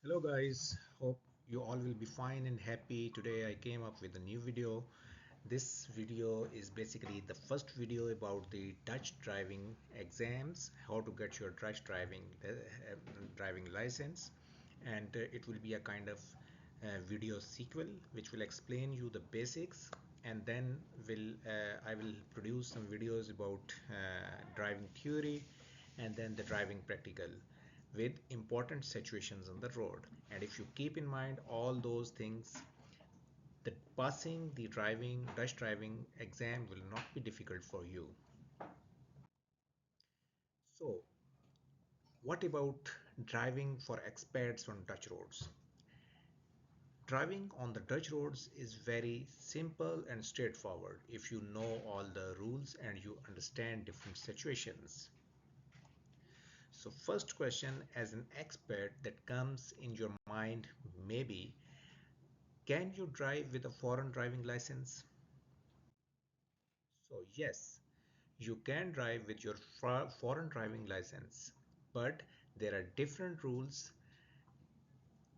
Hello guys, hope you all will be fine and happy. Today I came up with a new video. This video is basically the first video about the Dutch driving exams, how to get your Dutch driving license, and it will be a kind of video sequel which will explain you the basics, and then I will produce some videos about driving theory and then the driving practical with important situations on the road. And if you keep in mind all those things, the passing the Dutch driving exam will not be difficult for you. So what about driving for expats on Dutch roads? Driving on the Dutch roads is very simple and straightforward if you know all the rules and you understand different situations. So first question as an expert that comes in your mind, maybe, can you drive with a foreign driving license? So yes, you can drive with your foreign driving license, but there are different rules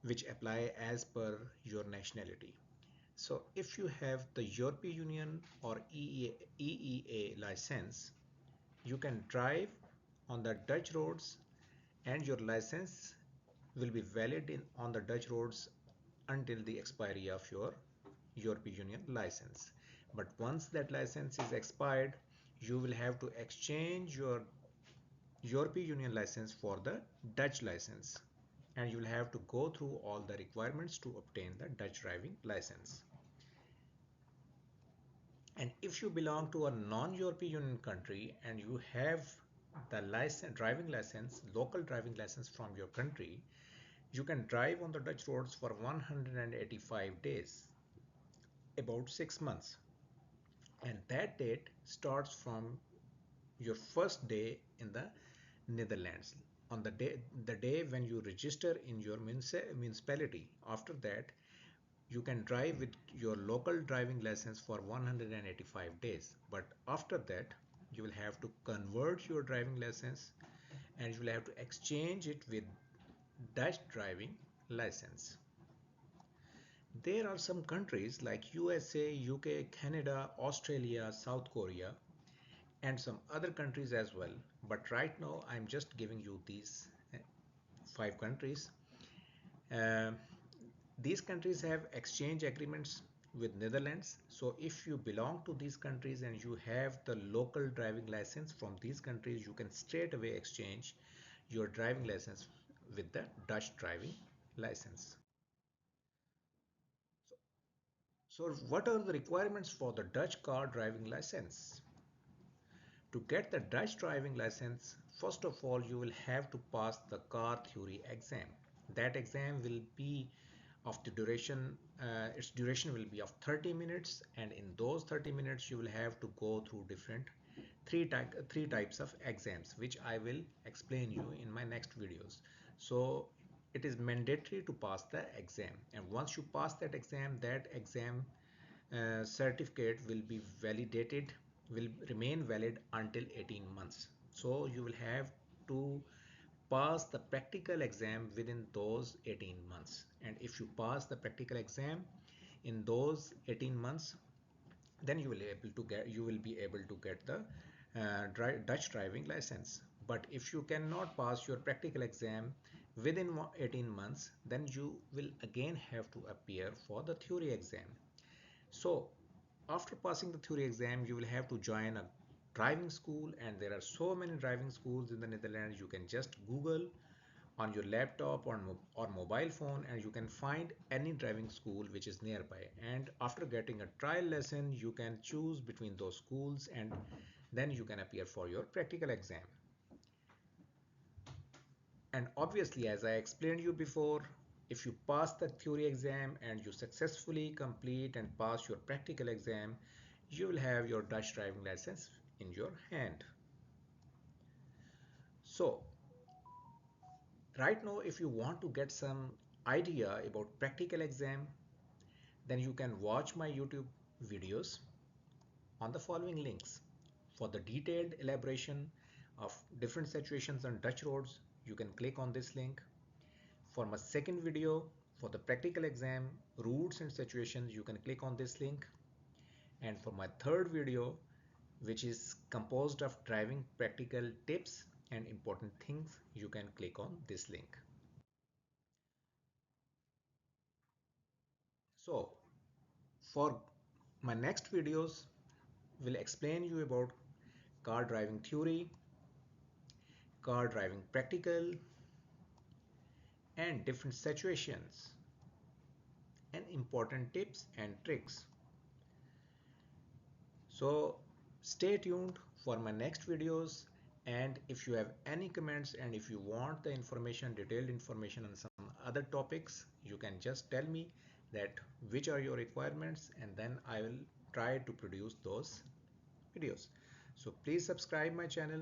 which apply as per your nationality. So if you have the European Union or EEA license, you can drive on the Dutch roads and your license will be valid on the Dutch roads until the expiry of your European Union license. But once that license is expired, you will have to exchange your European Union license for the Dutch license, and you will have to go through all the requirements to obtain the Dutch driving license. And if you belong to a non-European Union country and you have the driving license, local driving license from your country, you can drive on the Dutch roads for 185 days, about 6 months. And that date starts from your first day in the Netherlands, on the day when you register in your municipality. After that, you can drive with your local driving license for 185 days. But after that, you will have to convert your driving license and you will have to exchange it with Dutch driving license. There are some countries like USA, UK, Canada, Australia, South Korea, and some other countries as well. But right now, I'm just giving you these 5 countries. Uh, these countries have exchange agreements with Netherlands. So if you belong to these countries and you have the local driving license from these countries, you can straight away exchange your driving license with the Dutch driving license. So what are the requirements for the Dutch car driving license? To get the Dutch driving license, first of all, you will have to pass the car theory exam. That exam will be of the duration, its duration will be of 30 minutes, and in those 30 minutes, you will have to go through different three types of exams, which I will explain you in my next videos. So it is mandatory to pass the exam, and once you pass that exam certificate will be validated, will remain valid until 18 months. So you will have to pass the practical exam within those 18 months. And if you pass the practical exam in those 18 months, then you will be able to get the Dutch driving license. But if you cannot pass your practical exam within 18 months, then you will again have to appear for the theory exam. So after passing the theory exam, you will have to join a driving school, and there are so many driving schools in the Netherlands. You can just Google on your laptop or mobile phone, and you can find any driving school which is nearby. And after getting a trial lesson, you can choose between those schools, and then you can appear for your practical exam. And obviously, as I explained you before, if you pass the theory exam and you successfully complete and pass your practical exam, you will have your Dutch driving license in your hand. So right now, if you want to get some idea about practical exam, then you can watch my YouTube videos on the following links. For the detailed elaboration of different situations on Dutch roads, you can click on this link. For my second video, for the practical exam, routes and situations, you can click on this link. And for my third video, which is composed of driving practical tips and important things, you can click on this link. So for my next videos, will explain you about car driving theory, car driving practical, and different situations and important tips and tricks. So stay tuned for my next videos, and if you have any comments and if you want the information, detailed information on some other topics, you can just tell me that which are your requirements, and then I will try to produce those videos. So please subscribe my channel